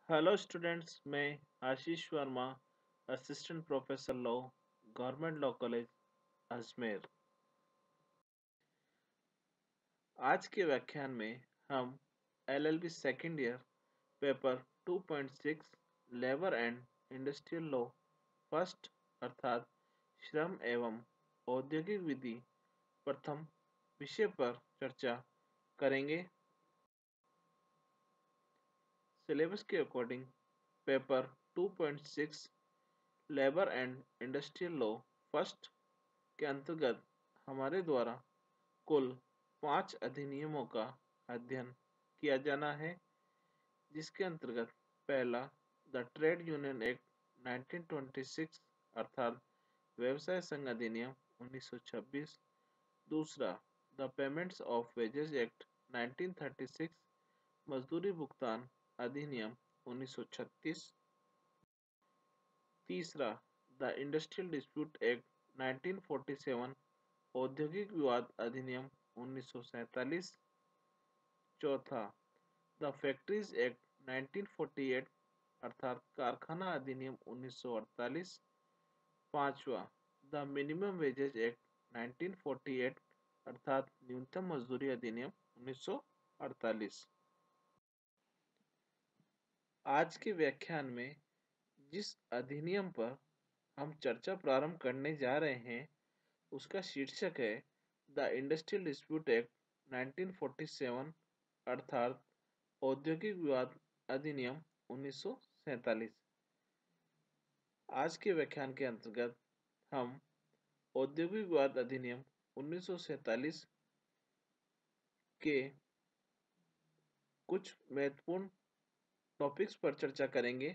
Hello students, मैं Ashish Verma, assistant professor law, government law college Ajmer. आज के व्याख्यान में हम LLB second year paper 2.6 labour and industrial law first अर्थात श्रम एवं औद्योगिक विधि प्रथम विषय पर चर्चा करेंगे। सिलेबस के according paper 2.6 labour and industrial law first के अंतर्गत हमारे द्वारा कुल 5 अधिनियमों का अध्ययन किया जाना है, जिसके अंतर्गत पहला द ट्रेड यूनियन एक्ट 1926 अर्थात व्यवसाय संघ अधिनियम 1926, दूसरा the payments of wages act 1936 मजदूरी भुगतान अधिनियम 1936, तीसरा द इंडस्ट्रियल डिस्प्यूट एक्ट 1947 औद्योगिक विवाद अधिनियम 1947, चौथा द फैक्ट्रीज एक्ट 1948 अर्थात कारखाना अधिनियम 1948, पांचवा द मिनिमम वेजेज एक्ट 1948 अर्थात न्यूनतम मजदूरी अधिनियम 1948। आज के व्याख्यान में जिस अधिनियम पर हम चर्चा प्रारंभ करने जा रहे हैं उसका शीर्षक है द इंडस्ट्रियल डिस्प्यूट एक्ट 1947 अर्थात औद्योगिक विवाद अधिनियम 1947। आज के व्याख्यान के अंतर्गत हम औद्योगिक विवाद अधिनियम 1947 के कुछ महत्वपूर्ण टॉपिक्स पर चर्चा करेंगे,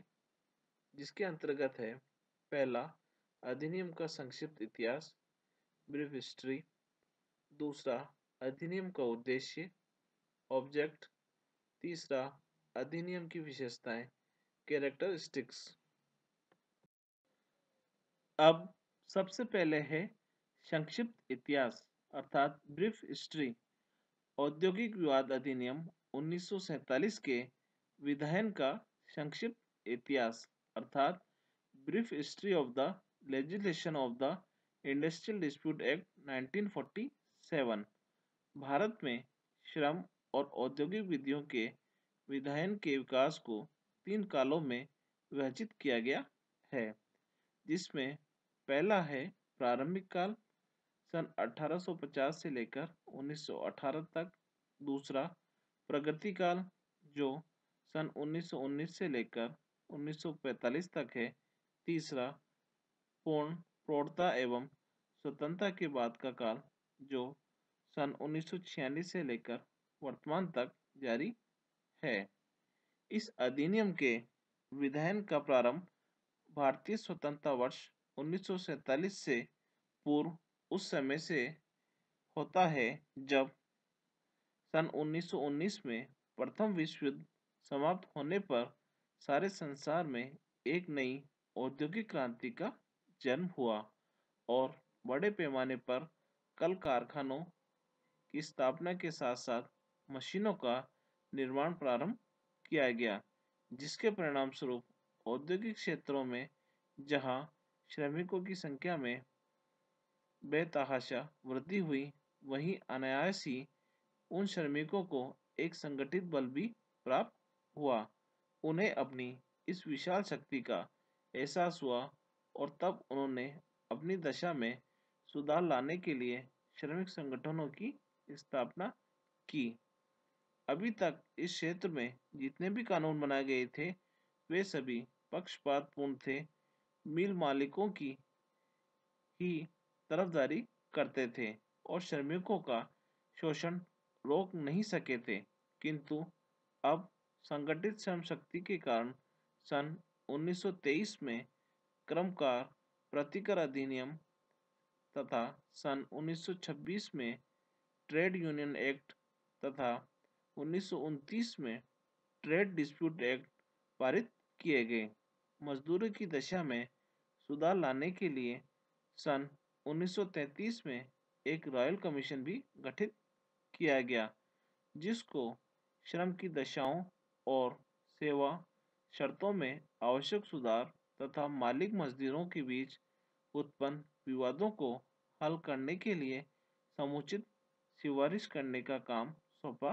जिसके अंतर्गत है पहला अधिनियम का संक्षिप्त इतिहास ब्रीफ हिस्ट्री, दूसरा अधिनियम का उद्देश्य ऑब्जेक्ट, तीसरा अधिनियम की विशेषताएं कैरेक्टरिस्टिक्स। अब सबसे पहले है संक्षिप्त इतिहास अर्थात ब्रीफ हिस्ट्री। औद्योगिक विवाद अधिनियम 1947 के विधायन का संक्षिप्त इतिहास अर्थात brief history of the legislation of the industrial dispute act 1947 Bharat में श्रम और औद्योगिक विधियों के विधायन के विकास को 3 कालों में विभाजित किया गया है, जिसमें पहला है प्रारंभिक काल सन 1850 से लेकर 1918 तक, दूसरा प्रगति काल जो सन 1919 से लेकर 1945 तक है, तीसरा पूर्ण प्रौढ़ता एवं स्वतंत्रता के बाद का काल जो सन 1946 से लेकर वर्तमान तक जारी है। इस अधिनियम के विधायन का प्रारंभ भारतीय स्वतंत्रता वर्ष 1947 से पूर्व उस समय से होता है जब सन 1919 में प्रथम विश्व युद्ध समाप्त होने पर सारे संसार में एक नई औद्योगिक क्रांति का जन्म हुआ और बड़े पैमाने पर कल कारखानों की स्थापना के साथ साथ मशीनों का निर्माण प्रारंभ किया गया, जिसके परिणाम स्वरूप औद्योगिक क्षेत्रों में जहां श्रमिकों की संख्या में बेतहाशा वृद्धि हुई, वहीं अनायास ही उन श्रमिकों को एक संगठित बल भी प्राप्त हुआ। उन्हें अपनी इस विशाल शक्ति का एहसास हुआ और तब उन्होंने अपनी दशा में सुधार लाने के लिए श्रमिक संगठनों की स्थापना की। अभी तक इस क्षेत्र में जितने भी कानून बनाए गए थे वे सभी पक्षपातपूर्ण थे, मिल मालिकों की ही तरफदारी करते थे और श्रमिकों का शोषण रोक नहीं सके थे। किंतु अब संगठित श्रम शक्ति के कारण सन 1923 में क्रमकार प्रतिकर अधिनियम तथा सन 1926 में ट्रेड यूनियन एक्ट तथा 1929 में ट्रेड डिस्प्यूट एक्ट पारित किए गए। मजदूरों की दशा में सुधार लाने के लिए सन 1933 में एक रॉयल कमीशन भी गठित किया गया, जिसको श्रम की दशाओं और सेवा शर्तों में आवश्यक सुधार तथा मालिक मजदूरों के बीच उत्पन्न विवादों को हल करने के लिए समुचित सिफारिश करने का काम सौंपा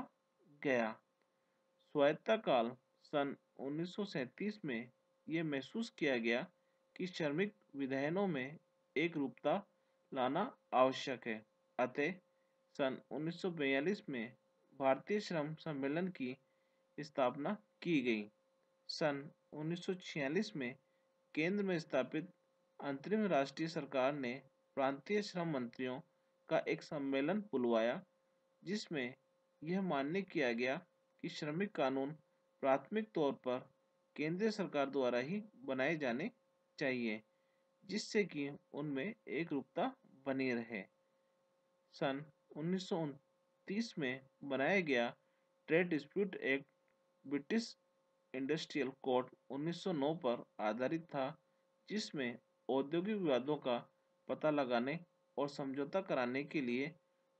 गया। स्वायत्ता काल सन 1937 में यह महसूस किया गया कि श्रमिक विधायनों में एक रूपता लाना आवश्यक है। अतः सन 1942 में भारतीय श्रम सम्मेलन की स्थापना की गई। सन 1946 में केंद्र में स्थापित अंतरिम राष्ट्रीय सरकार ने प्रांतीय श्रम मंत्रियों का एक सम्मेलन बुलवाया, जिसमें यह मान्य किया गया कि श्रमिक कानून प्राथमिक तौर पर केंद्रीय सरकार द्वारा ही बनाए जाने चाहिए, जिससे कि उनमें एक रूपता बनी रहे। सन 1929 में बनाया गया trade dispute act British industrial code 1909 पर आधारित था, जिसमें औद्योगिक विवादों का पता लगाने और समझौता कराने के लिए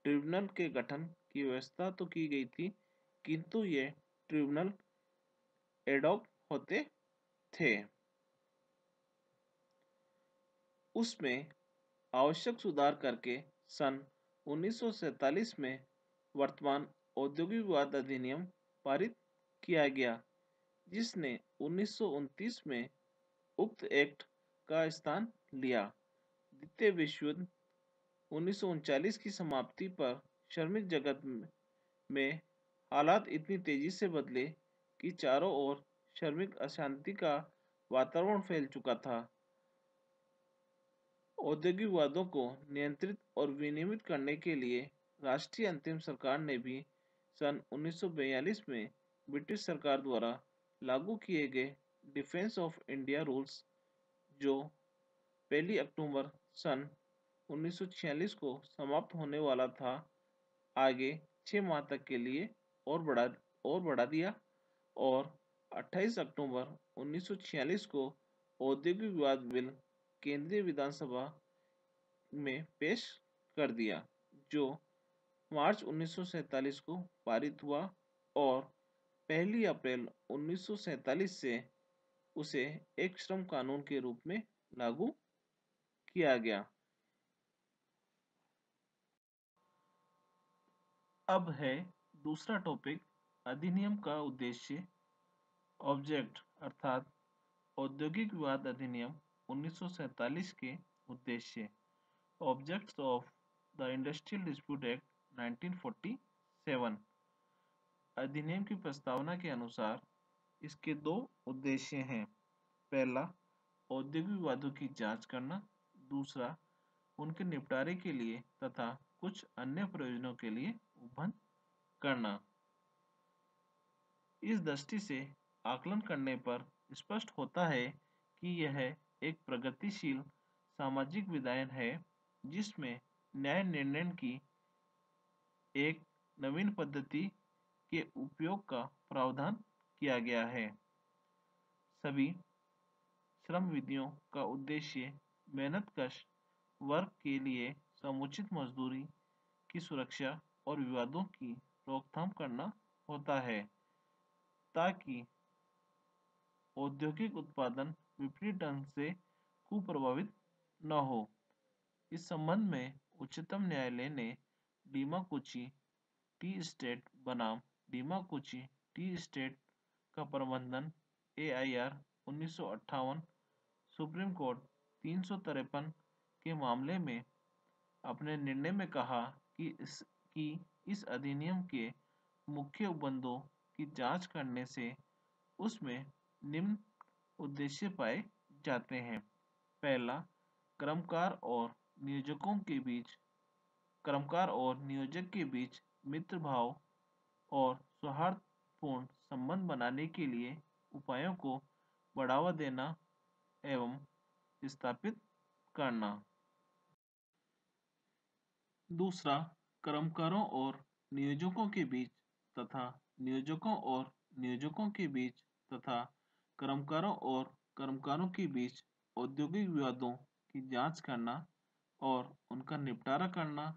ट्रिब्यूनल के गठन की व्यवस्था तो की गई थी, किंतु ये ट्रिब्यूनल एडॉक होते थे। उसमें आवश्यक सुधार करके सन 1947 में वर्तमान औद्योगिक विवाद अधिनियम पारित किया गया, जिसने 1929 में उक्त एक्ट का स्थान लिया। द्वितीय विश्व युद्ध 1939 की समाप्ति पर श्रमिक जगत में हालात इतनी तेजी से बदले कि चारों ओर श्रमिक अशांति का वातावरण फैल चुका था। औद्योगिक विवादों को नियंत्रित और विनियमित करने के लिए राष्ट्रीय अंतरिम सरकार ने भी सन 1942 में ब्रिटिश सरकार द्वारा लागू किए गए डिफेंस ऑफ इंडिया रूल्स, जो 1 अक्टूबर सन 1946 को समाप्त होने वाला था, आगे 6 माह तक के लिए और बढ़ा दिया और 28 अक्टूबर 1946 को औद्योगिक विवाद बिल केंद्रीय विधानसभा में पेश कर दिया, जो मार्च 1947 को पारित हुआ और 1 अप्रैल 1947 से उसे एक श्रम कानून के रूप में लागू किया गया। अब है दूसरा टॉपिक, अधिनियम का उद्देश्य। ऑब्जेक्ट अर्थात औद्योगिक विवाद अधिनियम 1947 के उद्देश्य। Objects of the industrial dispute act 1947। अधिनियम की प्रस्तावना के अनुसार इसके दो उद्देश्य हैं। पहला, औद्योगिक विवादों की जांच करना। दूसरा, उनके निपटारे के लिए तथा कुछ अन्य प्रयोजनों के लिए उपबंध करना। इस दृष्टि से आकलन करने पर स्पष्ट होता है कि यह एक प्रगतिशील सामाजिक विधायन है, जिसमें न्याय निर्णय की एक नवीन पद्धति के उपयोग का प्रावधान किया गया है। सभी श्रम विधियों का उद्देश्य मेहनतकश वर्ग के लिए समुचित मजदूरी की सुरक्षा और विवादों की रोकथाम करना होता है, ताकि औद्योगिक उत्पादन विपरीत ढंग से कुप्रभावित न हो। इस संबंध में उच्चतम न्यायालय ने डीमाकुची टी स्टेट बनाम डीमाकुची टी स्टेट का प्रबंधन AIR 1958 सुप्रीम कोर्ट 353 के मामले में अपने निर्णय में कहा कि इस अधिनियम के मुख्य उपबंधों की जांच करने से उसमें निम्न उद्देश्य पाए जाते हैं। पहला, कर्मकार और नियोजक के बीच मित्र भाव और सौहार्दपूर्ण संबंध बनाने के लिए उपायों को बढ़ावा देना एवं स्थापित करना। दूसरा, कर्मकारों और नियोजकों के बीच तथा नियोजकों के बीच तथा कर्मकारों के बीच औद्योगिक विवादों की जांच करना और उनका निपटारा करना,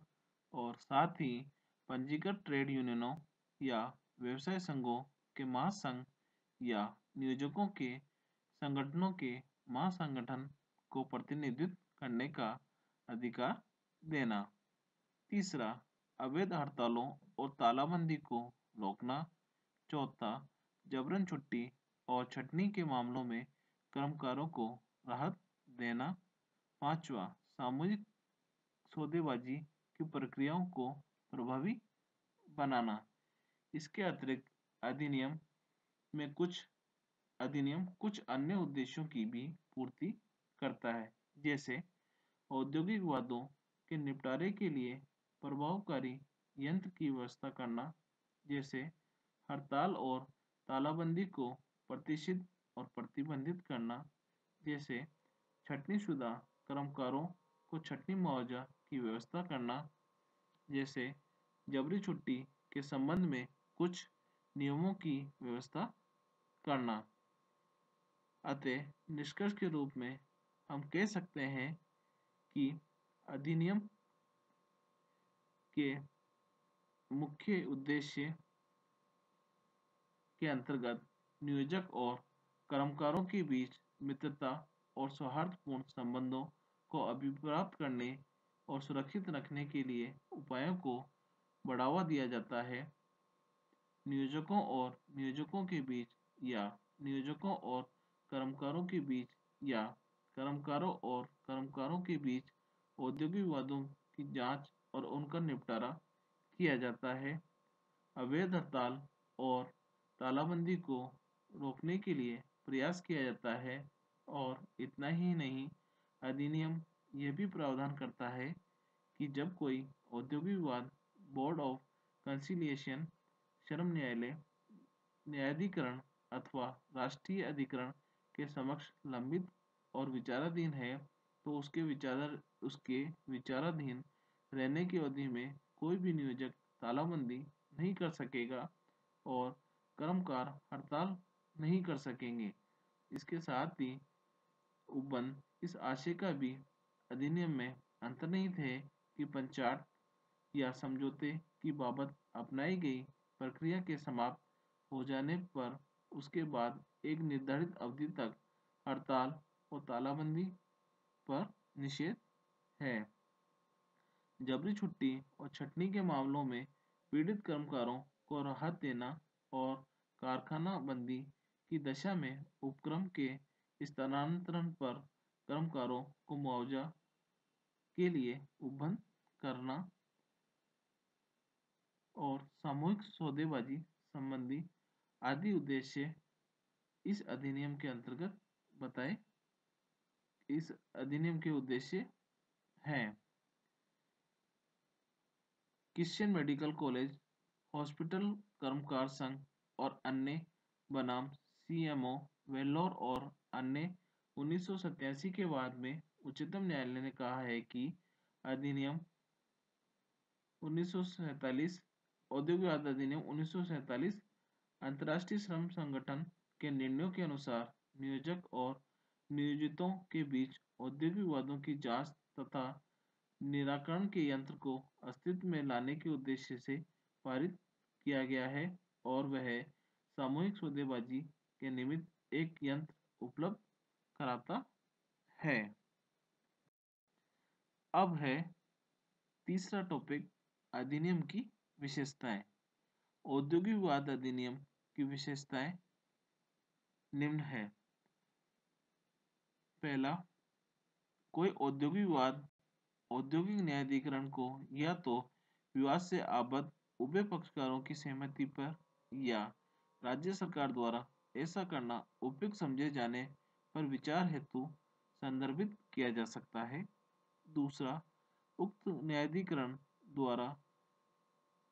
और साथ ही पंजीकृत ट्रेड यूनियनों या व्यवसाय संघों के महासंघ या नियोजकों के संगठनों के महासंगठन को प्रतिनिधित्व करने का अधिकार देना। तीसरा, अवैध हड़तालों और तालाबंदी को रोकना। चौथा, जबरन छुट्टी और छंटनी के मामलों में कर्मकारों को राहत देना। पांचवा, सामूहिक सौदेबाजी की प्रक्रियाओं को प्रभावी बनाना। इसके अतिरिक्त अधिनियम में कुछ अन्य उद्देश्यों की भी पूर्ति करता है, जैसे औद्योगिक वादों के निपटारे के लिए प्रभावकारी यंत्र की व्यवस्था करना, जैसे हड़ताल और तालाबंदी को प्रतिषिद्ध और प्रतिबंधित करना, जैसे छटनीशुदा कर्मकारों को छटनी मुआवजा की व्यवस्था करना, जैसे जबरी छुट्टी के संबंध में कुछ नियमों की व्यवस्था करना। अतः निष्कर्ष के रूप में हम कह सकते हैं कि अधिनियम के मुख्य उद्देश्य के अंतर्गत नियोजक और कर्मकारों के बीच मित्रता और सौहार्दपूर्ण संबंधों को अभिप्राप्त करने और सुरक्षित रखने के लिए उपायों को बढ़ावा दिया जाता है। नियोजकों के बीच या नियोजकों और कर्मकारों के बीच या कर्मकारों के बीच औद्योगिक वादों की जांच और उनका निपटारा किया जाता है। अवैध हड़ताल और तालाबंदी को रोकने के लिए प्रयास किया जाता है और इतना ही नहीं, अधिनियम यह भी प्रावधान करता है कि जब कोई औद्योगिक वाद बोर्ड ऑफ कंसिलिएशन, श्रम न्यायालय, न्यायाधिकरण अथवा राष्ट्रीय अधिकरण के समक्ष लंबित और विचाराधीन है, तो उसके विचाराधीन रहने की अवधि में कोई भी नियोजक तालाबंदी नहीं कर सकेगा और कर्मकार हड़ताल नहीं कर सकेंगे। इसके साथ ही उपबंध इस आशय का भी अधिनियम में अंतर्निहित है कि पंचाट या समझौते की बाबत अपनाई गई प्रक्रिया के समाप्त हो जाने पर उसके बाद एक निर्धारित अवधि तक हड़ताल और तालाबंदी पर निषेध है। जबरी छुट्टी और छटनी के मामलों में पीड़ित कर्मकारों को राहत देना और कारखाना बंदी की दशा में उपक्रम के स्थानांतरण पर कर्मकारों को मुआवजा के लिए उपबंध करना और सामूहिक सौदेबाजी संबंधी आदि उद्देश्य इस अधिनियम के उद्देश्य हैं। क्रिश्चियन मेडिकल कॉलेज हॉस्पिटल कर्मकार संघ और अन्य बनाम सीएमओ वेल्लोर और अन्य 1987 के बाद में उच्चतम न्यायालय ने कहा है कि अधिनियम 1947 औद्योगिक वाद अधिनियम 1947 अंतर्राष्ट्रीय श्रम संगठन के निर्णयों के अनुसार नियोजक और नियोजितों के बीच औद्योगिक वादों की जांच तथा निराकरण के यंत्र को अस्तित्व में लाने के उद्देश्य से पारित किया गया है और वह सामूहिक सौदेबाजी के निमित्त एक यंत्र उपलब्ध कराता है। अब है तीसरा टॉपिक, अधिनियम की विशेषताएं। औद्योगिक वाद अधिनियम की विशेषताएं निम्न है। पहला, कोई औद्योगिक वाद औद्योगिक न्यायाधिकरण को या तो विवाद से आबद्ध उभय पक्षकारों की सहमति पर या राज्य सरकार द्वारा ऐसा करना उपयुक्त समझे जाने पर विचार हेतु संदर्भित किया जा सकता है। दूसरा, उक्त न्यायाधिकरण द्वारा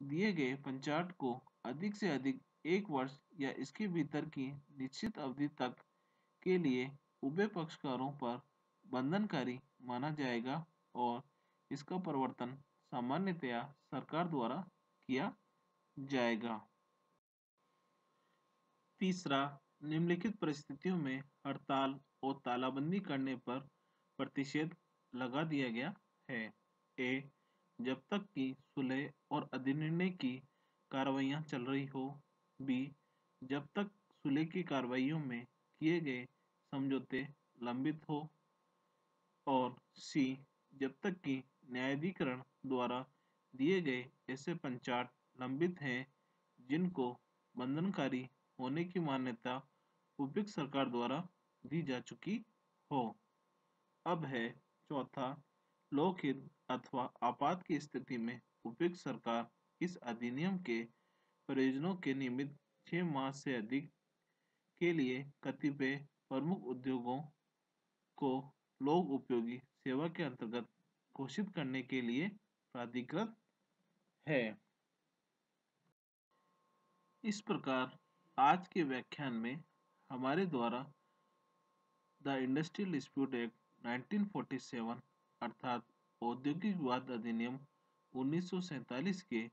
दिए गए पंचाट को अधिक से अधिक 1 वर्ष या इसके भीतर की निश्चित अवधि तक के लिए उभय पक्षकारों पर बंधनकारी माना जाएगा और इसका प्रवर्तन सामान्यतया सरकार द्वारा किया जाएगा। तीसरा, निम्नलिखित परिस्थितियों में हड़ताल और तालाबंदी करने पर प्रतिषेध लगा दिया गया है। ए, जब तक कि सुलह और अधिनिर्णय की कार्रवाइयां चल रही हो। बी, जब तक सुलह की कार्रवाइयों में किए गए समझौते लंबित हो, और सी जब तक कि न्यायाधिकरण द्वारा दिए गए ऐसे पंचाट लंबित हैं जिनको बंधनकारी होने की मान्यता उपयुक्त सरकार द्वारा दी जा चुकी हो। अब है चौथा, लोकहित अथवा आपात की स्थिति में उपयुक्त सरकार इस अधिनियम के प्रयोजनों के निमित्त 6 माह से अधिक के लिए कतिपय प्रमुख उद्योगों को लोक उपयोगी सेवा के अंतर्गत घोषित करने के लिए प्राधिकृत है। इस प्रकार आज के व्याख्यान में हमारे द्वारा द इंडस्ट्रियल डिस्प्यूट एक्ट 1947 अर्थात औद्योगिक विवाद अधिनियम 1947 के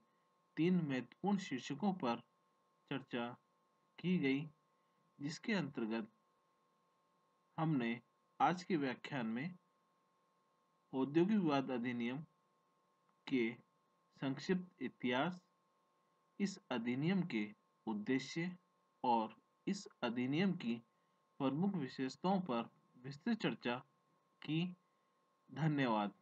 3 महत्वपूर्ण शीर्षकों पर चर्चा की गई, जिसके अंतर्गत हमने आज के व्याख्यान में औद्योगिक विवाद अधिनियम के संक्षिप्त इतिहास, इस अधिनियम के उद्देश्य और इस अधिनियम की प्रमुख विशेषताओं पर विस्तृत चर्चा की। धन्यवाद।